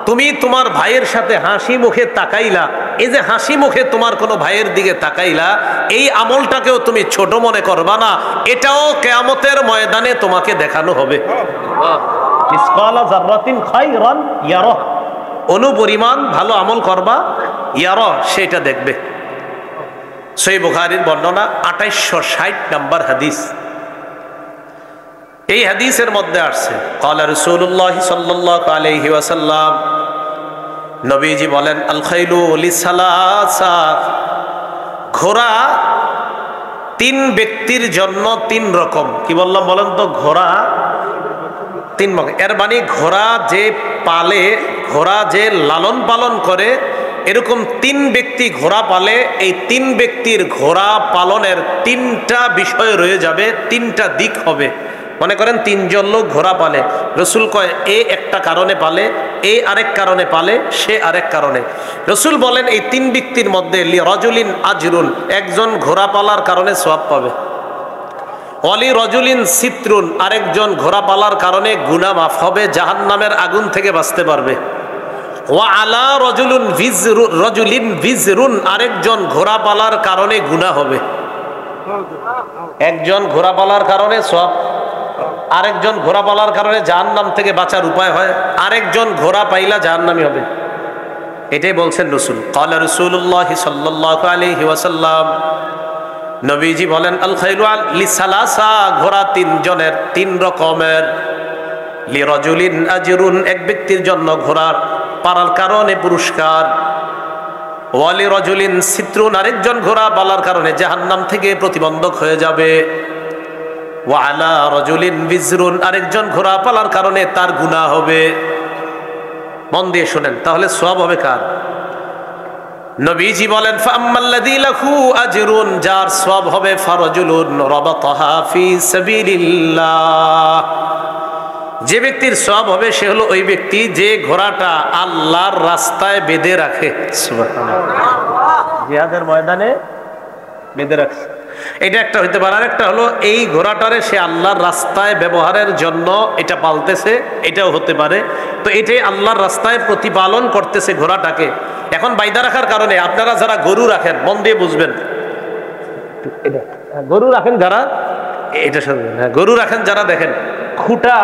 তুমি তোমার ভাইয়ের সাথে হাসি মুখে তাকাইলা, এই যে হাসি মুখে তোমার কোনো ভাইয়ের দিকে তাকাইলা, এই আমলটাকেও তুমি ছোট মনে করবা না, এটাও কিয়ামতের ময়দানে তোমাকে দেখানো হবে। মিসকালা যাররাতিন খায়রান ইয়ারাহ, অনুপরিমাণ ভালো আমল করবা, ইয়ারাহ সেটা দেখবে। সহিহ বুখারীর বর্ণনা 2860 নম্বর হাদিস। এই হাদিসের মধ্যে আসছে ক্বালা রাসূলুল্লাহ সাল্লাল্লাহু আলাইহি ওয়াসাল্লাম, নবীজি বলেন আল খাইলু লিসালাসা, ঘোড়া তিন ব্যক্তির জন্য তিন রকম। কি বললাম বলেন তো? ঘোড়া তিন রকম। এর মানে ঘোড়া যে পালে, ঘোড়া যে লালন পালন করে, এরকম তিন ব্যক্তি ঘোড়া পালে, এই তিন ব্যক্তির ঘোড়া পালনের তিনটা বিষয় রয়ে যাবে, তিনটা দিক হবে। মনে করেন তিনজন লোক ঘোড়া পালে, রসুল কয় এ একটা কারণে পালে, এ আরেক কারণে পালে, সে আরেক কারণে। রসুল বলেন এই তিন ব্যক্তির মধ্যে লি রাজুলিন আজরুন, একজন ঘোড়া পালার কারণে সওয়াব পাবে। অলি রজুলিন সিত্রুন, আরেকজন ঘোড়া পালার কারণে গুনাহ মাফ হবে, জাহান্নামের আগুন থেকে বাঁচতে পারবে। ওয়া আলা রজুলিন ভিজরুন, আরেকজন ঘোড়া পালার কারণে গুনাহ হবে। একজন ঘোড়া পালার কারণে সওয়াব, আরেকজন ঘোড়া পালার কারণে জাহান্নাম থেকে বাঁচার উপায় হয়, আরেকজন ঘোড়া পাইলা জাহান্নামী হবে। এটাই বলছেন রসুল। ক্বালা রাসূলুল্লাহ সাল্লাল্লাহু আলাইহি ওয়াসাল্লাম, নবীজি বলেন আল খাইলু লিসালাসা, ঘোড়া তিনজনের, তিন রকমের। লিরাজুলিন আজরুন, এক ব্যক্তির জন্য ঘোড়ার পারার কারণে পুরস্কার। ওয়ালি রাজুলিন সিত্রুন, আরেকজন ঘোড়া পালার কারণে জাহান্নাম থেকে প্রতিবন্ধক হয়ে যাবে। ওয়ালা রাজুলিন বিজরুন, আরেকজন ঘোড়া পালার কারণে তার গুনাহ হবে। মন দিয়ে শুনেন, তাহলে সওয়াব হবে কার? নবীজি বলেন ফাআম্মাল্লাযী লাহু আজরুন, যার সওয়াব হবে ফারাজুলুন রাবাতাহা ফি সাবিলিল্লাহ, যে ব্যক্তির সওয়াব হবে সে হলো ওই ব্যক্তি যে ঘোড়াটা আল্লাহর রাস্তায় বেঁধে রাখে। সুবহানাল্লাহ, জিহাদের ময়দানে বেঁধে রাখছে, এটা একটা হইতে পারে। আর একটা হলো এই ঘোড়াটারে সে আল্লাহর রাস্তায় ব্যবহারের জন্য এটা পালতেছে, এটাও হতে পারে। তো এটাই আল্লাহর রাস্তায় প্রতিপালন করতেছে ঘোড়াটাকে। এখন বাইদা রাখার কারণে আপনারা যারা গরু রাখেন, মন দিয়ে বুঝবেন, গরু রাখেন যারা, এটা গরু রাখেন যারা, দেখেন খুঁটা,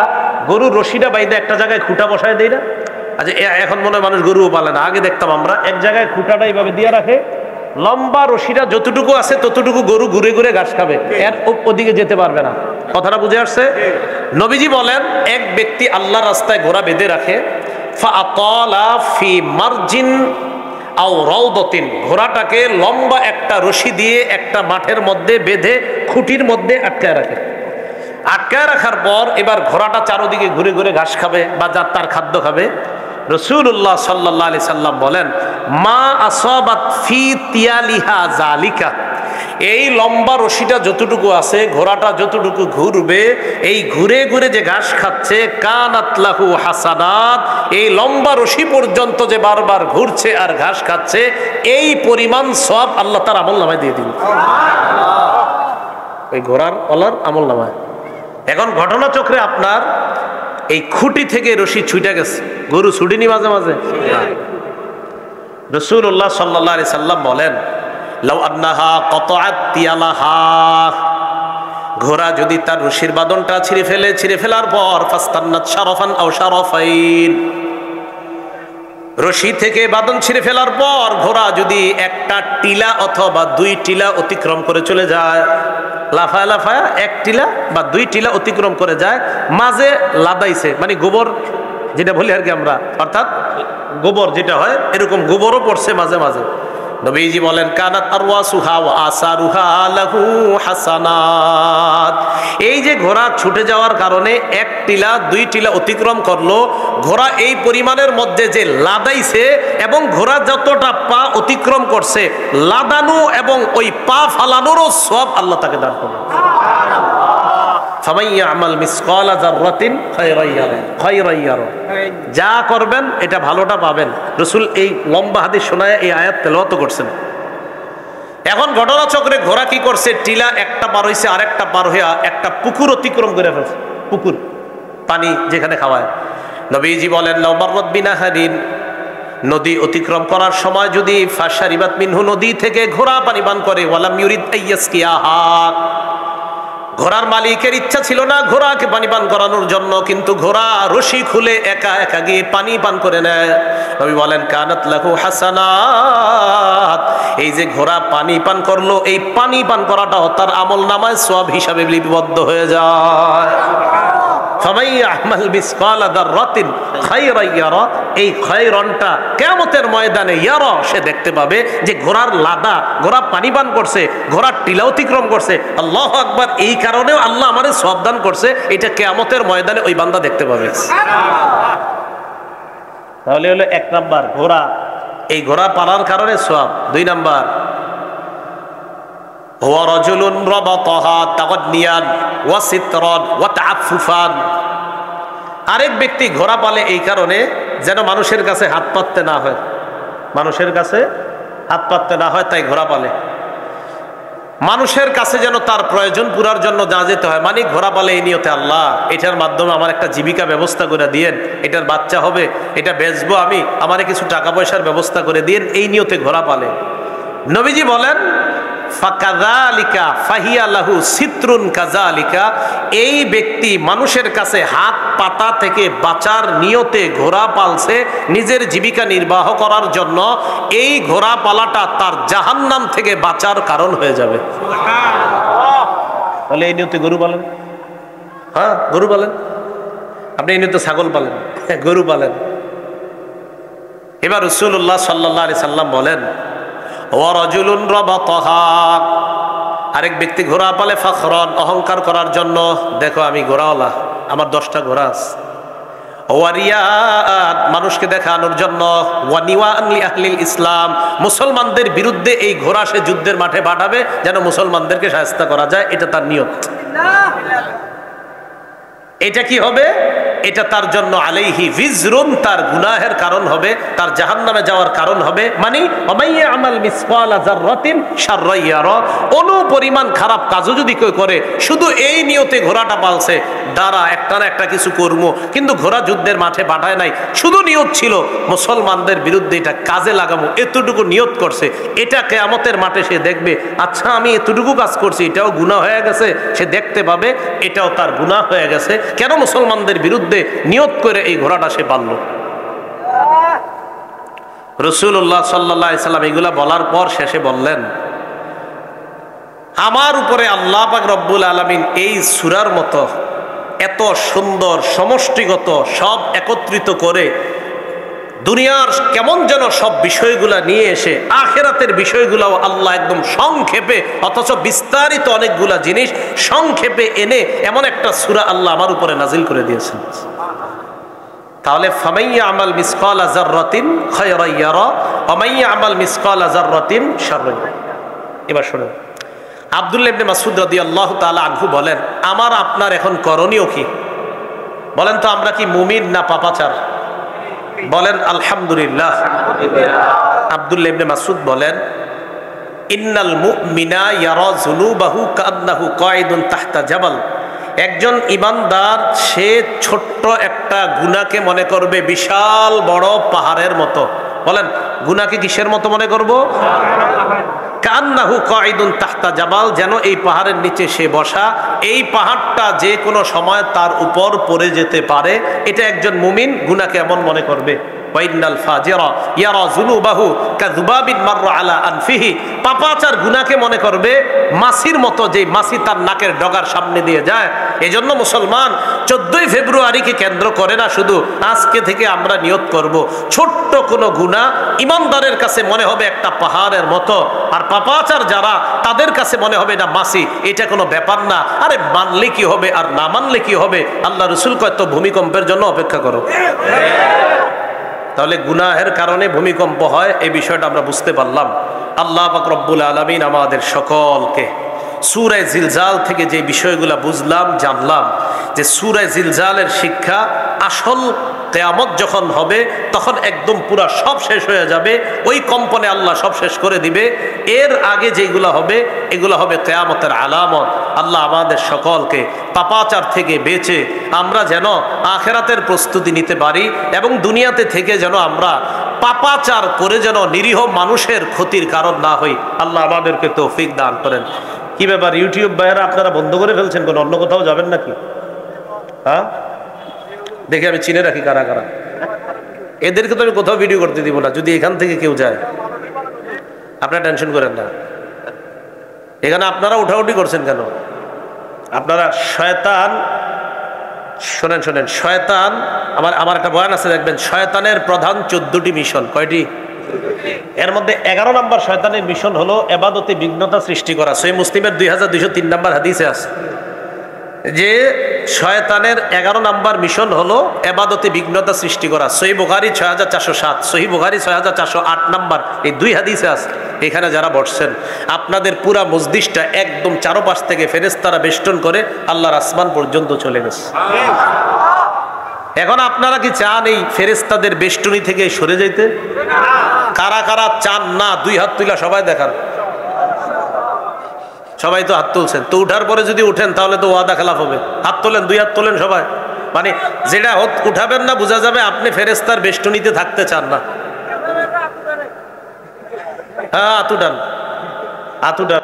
গরুর রশিটা বাইদা একটা জায়গায় খুঁটা বসায় দেয় না? আচ্ছা, এখন মনে হয় মানুষ গরুও পালে না, আগে দেখতাম আমরা এক জায়গায় খুঁটাটা এইভাবে দিয়ে রাখে, লম্বা রশিটা যতটুকু আছে ততটুকু গরু ঘুরে ঘুরে ঘাস খাবে, এর ওদিকে যেতে পারবে না। কথাটা বুঝে আসছে? নবীজি বলেন এক ব্যক্তি আল্লাহর রাস্তায় ঘোড়া বেঁধে রাখে, ফাআতালা ফি মারজিন আও রাউদাতিন, ঘোড়াটাকে লম্বা একটা রশি দিয়ে একটা মাঠের মধ্যে বেঁধে খুঁটির মধ্যে আটকায় রাখে। আটকায় রাখার পর এবার ঘোড়াটা চারদিকে ঘুরে ঘুরে ঘাস খাবে বা যার তার খাদ্য খাবে। রাসূলুল্লাহ সাল্লাল্লাহু আলাইহি সাল্লাম বলেন মা আসাবাত ফি তিয়ালিহা জালিকা, এই লম্বা রশিটা যতটুকু আছে, ঘোড়াটা যতটুকু ঘুরবে, এই ঘুরে ঘুরে যে ঘাস খাচ্ছে, কানাত লাহু হাসানাত, এই লম্বা রশি পর্যন্ত যে বারবার ঘুরছে আর ঘাস খাচ্ছে, এই পরিমাণ সওয়াব আল্লাহ তার আমলনামায় দিয়ে দিবেন। ওই ঘোড়ার ওলার আমলনামায়। এখন ঘটনাচক্রে আপনার এই খুঁটি থেকে রশি ছুটে গেছে, গরু ছুটিনি মাঝে মাঝে? রাসূলুল্লাহ সাল্লাল্লাহু আলাইহি সাল্লাম বলেন লাউ আন্নাহা কাতাআত তিয়ালাহা, ঘোড়া যদি তার রশির বাঁধনটা ছিঁড়ে ফেলে, ছিঁড়ে ফেলার পর ফাস্তান্নাত শারাফান আও শারাফাইন, রশি থেকে বাঁধন ছিঁড়ে ফেলার পর ঘোড়া যদি একটা টিলা অথবা দুই টিলা অতিক্রম করে চলে যায়, লাফায় লাফায় এক টিলা বা দুই টিলা অতিক্রম করে যায়, মাঝে লাদাইছে, মানে গোবর যেটা বলি আর কি আমরা, অর্থাৎ গোবর যেটা হয় এরকম গোবরও পড়ছে মাঝে মাঝে। নবীজি বলেন কানাত আরওয়াসুহা ওয়া আসারুহা লাহু হাসানাত, এই যে ঘোড়া ছুটে যাওয়ার কারণে এক টিলা দুই টিলা অতিক্রম করলো, ঘোড়া এই পরিমাণের মধ্যে যে লাদাইছে এবং ঘোড়া যতটা পা অতিক্রম করছে, লাদানো এবং ওই পা ফালানোরও সওয়াব আল্লাহ তাকে দান করবে। যা করবেন এটা ভালোটা পাবেন। রাসূল এই লম্বা হাদিস শোনায় এই আয়াত তেলাওয়াত করছেন। এখন ঘটনাচক্রে ঘোড়া কি করছে, টিলা একটা পার হইছে, আরেকটা পার হইয়া একটা পুকুর অতিক্রম করে ফেলছে, পুকুর পানি যেখানে খাওয়ায়। নবীজি বলেন লাউ মাররাত বিনাহারিন, নদী অতিক্রম করার সময় যদি ফাশারিবাত মিনহু, নদী থেকে ঘোড়া পানি পান করে, ওয়ালাম ইউরিদ আইয়াসকিয়াহা, ঘোড়ার মালিকের ইচ্ছা ছিল না ঘোড়াকে পানি পান করানোর জন্য, কিন্তু ঘোড়া রশি খুলে একা একা গিয়ে পানি পান করে নেয়। নবী বলেন কানাত লাহু হাসানাত, এই যে ঘোড়া পানি পান করলো, এই পানি পান করাটাও তার আমল নামায় সওয়াব হিসাবে লিপিবদ্ধ হয়ে যায়। এই খয়রনটা কিয়ামতের ময়দানে ইয়ারা, সে দেখতে পাবে যে ঘোড়ার লাদা, ঘোড়া পানি পান করছে, ঘোড়ার টিলা অতিক্রম করছে। আল্লাহু আকবার, এই কারণেও আল্লাহ আমাদের সওয়াব দান করছে, এটা কিয়ামতের ময়দানে ওই বান্দা দেখতে পাবে। তাহলে হলো এক নাম্বার ঘোড়া, এই ঘোড়া পালার কারণে সওয়াব। দুই নাম্বার হুয়া রাজুলুন রাবাতাহা তাগান্নিয়ান ওয়া সিতরান ওয়া তাআফফুফান, আরেক ব্যক্তি ঘোড়া পালে এই কারণে যেন মানুষের কাছে হাত পাততে না হয়, মানুষের কাছে হাত পাততে না হয়, তাই ঘোড়া পালে। মানুষের কাছে যেন তার প্রয়োজন পুরার জন্য যা যেতে হয়, মানে ঘোড়া পালে এই নিয়তে আল্লাহ এটার মাধ্যমে আমার একটা জীবিকা ব্যবস্থা করে দিয়েন, এটার বাচ্চা হবে, এটা বেচবো আমি, আমারে কিছু টাকা পয়সার ব্যবস্থা করে দিয়েন, এই নিয়তে ঘোড়া পালে। নবীজি বলেন ফাকাযালিকা ফাহিয়া লাহু সিত্রুন কাযালিকা, এই ব্যক্তি মানুষের কাছে হাত পাতা থেকে বাঁচার নিয়তে ঘোড়া পালছে নিজের জীবিকা নির্বাহ করার জন্য, এই ঘোড়া পালাটা তার জাহান্নাম থেকে বাঁচার কারণ হয়ে যাবে। তাহলে এই নিয়তে গরু পালেন, হ্যাঁ গরু পালেন, আপনি এই নিয়তে ছাগল পালেন, গরু পালেন। এবার রাসূলুল্লাহ সাল্লাল্লাহু আলাইহি সাল্লাম বলেন, ওয়া রাজুলুন রাবাতাহা, আরেক ব্যক্তি ঘোড়া পালে ফখরান, অহংকার করার জন্য, দেখো আমি ঘোড়াওয়ালা, আমার 10টা ঘোড়া আছে। ওয়া রিয়াআত, মানুষকে দেখানোর জন্য। ওয়া নিওয়াআন লি আহলিল ইসলাম, মুসলমানদের বিরুদ্ধে এই ঘোড়া সে যুদ্ধের মাঠে পাঠাবে যেন মুসলমানদেরকে শায়েস্তা করা যায়, এটা তার নিয়ত। এটা কি হবে? এটা তার জন্য আলাইহি ভিজরুন, তার গুনাহের কারণ হবে, তার জাহান্নামে যাওয়ার কারণ হবে। মানে ওমাইয়া আমাল মিসকালা যাররাতিন শাররান ইয়ারা, অনু পরিমাণ খারাপ কাজও যদি কেউ করে, শুধু এই নিয়তে ঘোড়াটা পালছে, দ্বারা একটা না একটা কিছু করবো, কিন্তু ঘোড়া যুদ্ধের মাঠে পাঠায় নাই, শুধু নিয়ত ছিল মুসলমানদের বিরুদ্ধে এটা কাজে লাগাবো, এতটুকু নিয়ত করছে। এটা কিয়ামতের মাঠে সে দেখবে, আচ্ছা আমি এতটুকু কাজ করছি, এটাও গুনাহ হয়ে গেছে, সে দেখতে পাবে এটাও তার গুনাহ হয়ে গেছে। কেন মুসলমানদের বিরুদ্ধে নিয়ত করে এই ঘোড়াটা সে পালল। রাসূলুল্লাহ সাল্লাল্লাহু আলাইহি সাল্লাম এগুলা বলার পর শেষে বললেন, আমার উপরে আল্লাহ পাক রব্বুল আলামিন এই সূরার মতো এত সুন্দর সমষ্টিগত সব একত্রিত করে দুনিয়ার কেমন যেন সব বিষয়গুলা নিয়ে এসে আখিরাতের বিষয়গুলাও আল্লাহ একদম সংক্ষেপে, অথচ বিস্তারিত অনেকগুলা জিনিস সংক্ষেপে এনে এমন একটা সূরা আল্লাহ আমার উপরে নাজিল করে দিয়েছেন। তাহলে ফামাইয়া আমাল মিসকালা যাররাতিন খায়রান ইয়ারা ওয়া মাইয়া আমাল মিসকালা যাররাতিন শাররান ইয়ারা। এবার শুনুন, আব্দুল্লাহ ইবনে মাসউদ রাদিয়াল্লাহু তাআলা আনহু বলেন, আমার আপনার এখন করণীয় কি? বলেন তো, আমরা কি মুমিন না পাপাচার? বলেন আলহামদুলিল্লাহ। আব্দুল্লাহ ইবনে মাসউদ বলেন, ইন্নাল মুমিনা ইয়ারা যুনুবাহু কান্নাহু কায়িদুন তাহতা জাবাল, একজন ঈমানদার সে ছোট্ট একটা গুনাহকে মনে করবে বিশাল বড় পাহাড়ের মতো। বলেন গুনাহকে কিসের মতো মনে করব? কান্নাহু কায়িদুন তাহতা জাবাল, যেন এই পাহাড়ের নিচে সে বসা, এই পাহাড়টা যে কোনো সময় তার উপর পড়ে যেতে পারে। এটা একজন মুমিন গুনাহকে এমন মনে করবে। ওয়াইনাল ফাজিরা ইয়ারা যুনুবাহু কাযুবাবিন মাররা আলা আনফিহি, পাপাচার গুনাহকে মনে করবে মাছির মতো, যে মাছি তার নাকের ডগার সামনে দিয়ে যায়। এজন্য মুসলমান 14ই ফেব্রুয়ারিকে কেন্দ্র করে না, শুধু আজকে থেকে আমরা নিয়ত করব, ছোট্ট কোনো গুনাহ ঈমানদারের কাছে মনে হবে একটা পাহাড়ের মতো, আর পাপাচার যারা তাদের কাছে মনে হবে না মাছি, এটা কোনো ব্যাপার না। আরে মানলে কি হবে আর না মানলে কি হবে? আল্লাহ রাসূল কয় তো ভূমিকম্পের জন্য অপেক্ষা করো। তাহলে গুনাহের কারণে ভূমিকম্প হয়, এই বিষয়টা আমরা বুঝতে পারলাম। আল্লাহ পাক রব্বুল আলামিন আমাদের সকলকে সূরা জিলজাল থেকে যে বিষয়গুলো বুঝলাম, জানলাম যে সূরা জিলজালের শিক্ষা আসল কিয়ামত যখন হবে তখন একদম পুরা সব শেষ হয়ে যাবে, ওই কম্পনে আল্লাহ সব শেষ করে দিবে। এর আগে যেগুলো হবে এগুলো হবে কিয়ামতের আলামত। আল্লাহ আমাদের সকলকে পাপাচার থেকে বেঁচে আমরা যেন আখিরাতের প্রস্তুতি নিতে পারি, এবং দুনিয়াতে থেকে যেন আমরা পাপাচার করে যেন নিরীহ মানুষের ক্ষতির কারণ না হই। আল্লাহ আমাদেরকে তৌফিক দান করেন। কি ব্যাপার ইউটিউব ভাইয়েরা, আপনারা বন্ধ করে ফেলছেন? কোন অন্য কোথাও যাবেন নাকি? হ্যাঁ, দেখে আমি চিনে রাখি কারা কারা। এদেরকে তো আমি কোথাও ভিডিও করতে দিব না যদি এখান থেকে কেউ যায়। আপনারা টেনশন করেন না। এখানে আপনারা উঠাউঠি করছেন কেন? আপনারা শয়তান, শোনেন শোনেন, শয়তান আমার একটা বয়ান আছে, দেখবেন শয়তানের প্রধান 14টি মিশন। কয়টি? এর মধ্যে 11 নম্বর শয়তানের মিশন হলো ইবাদতে বিঘ্নতা সৃষ্টি করা। সহিহ মুসলিমের 2203 নম্বর হাদিসে আছে যে শয়তানের 11 নম্বর মিশন হলো ইবাদতে বিঘ্নতা সৃষ্টি করা। সহিহ বুখারী 6407, সহিহ বুখারী 6408 নম্বর, এই 2 হাদিসে আছে। এখানে যারা বসছেন আপনাদের পুরা মজলিসটা একদম চারপাশ থেকে ফেরেশতারা বেষ্টন করে আল্লাহর আসমান পর্যন্ত চলে গেছে। এখন আপনারা কি চান এই ফেরেশতাদের বেষ্টনী থেকে সরে যেতে? কারা কারা চান না? 2 হাত তুলা সবাই দেখান। সবাই তো হাত তুলছেন। তো উঠার পরে যদি উঠেন তাহলে তো ওয়াদা খেলাফ হবে। হাত তোলেন, 2 হাত তোলেন সবাই। মানে যেটা উঠাবেন না বোঝা যাবে আপনি ফেরেশতার বেষ্টনীতে থাকতে চান না। হ্যাঁ, হাত উঠান, হাত উঠান।